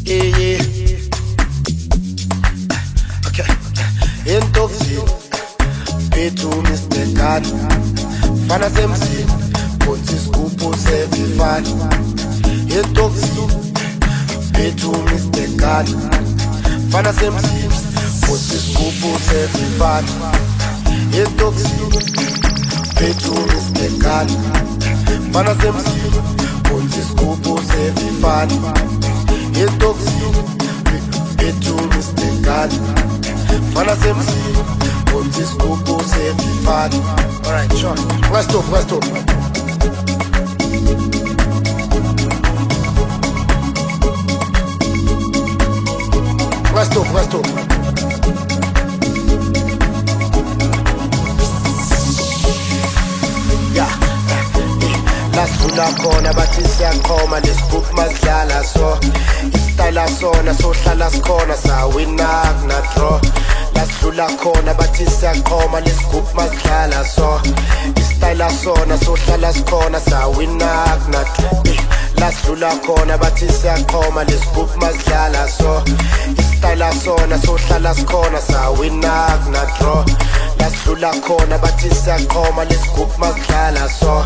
Yeah, yeah. Okay. Intoxin, P2 Mr. God. Fana semzini, Ponzi Scoop sevifani. Intoxin, P2 Mr. God. Fana semzini, Ponzi Scoop sevifani. Intoxin, P2 Mr. God. Fana semzini, Ponzi Scoop sevifani. Intoxin, P2 Mr. God. Fana semzini, Ponzi Scoop sevifani. Alright, sure. Rest up. Rest up, rest up. Yeah. Lasula khona bathi siyakhoma lescoop masidlala so istyle sona sohlala sikhona sawina kuna draw. Lasula khona bathi siyakhoma lescoop masidlala so istyle sona sohlala sikhona sawina kuna draw. Lasula khona bathi siyakhoma lescoop masidlala so istyle sona sohlala sikhona sawina kuna draw. Lasula khona bathi siyakhoma lescoop masidlala so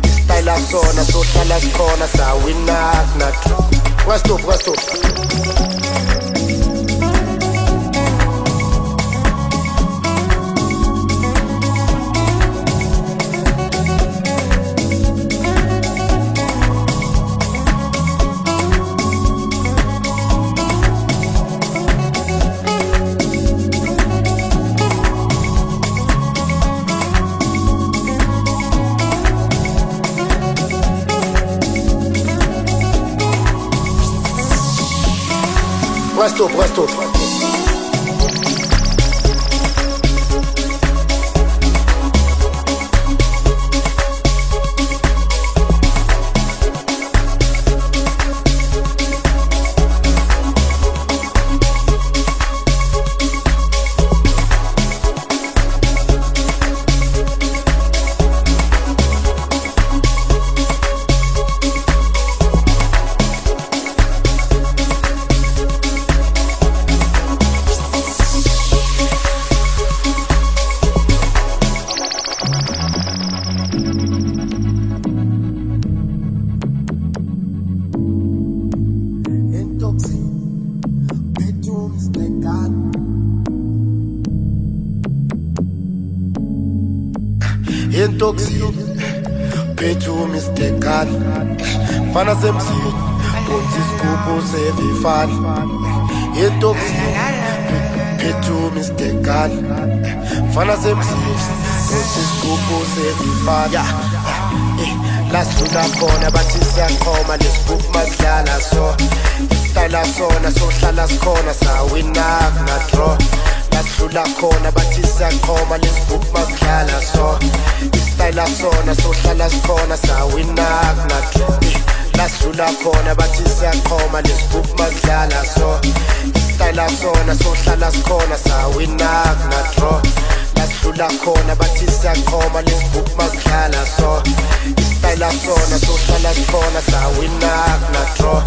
istyle sona sohlala sikhona sawina kuna draw. Rest up. Rest up. Intoxin, P2 Mr. God. Fana semzini, Ponzi Scoop sevifani. Intoxin, P2 Mr. God. Fana semzini, Ponzi Scoop sevifani. Lasula khona bathi siyakhoma lescoop masidlala so istyle sona sohlala sikhona sawina kuna draw. Lasula khona bathi siyakhoma lescoop masidlala so istyle sona sohlala sikhona sawina kuna draw. Lasula khona bathi siyakhoma lescoop masidlala so istyle sona sohlala sikhona sawina kuna draw. Lasula khona bathi siyakhoma lescoop masidlala so istyle sona sohlala sikhona sawina kuna draw.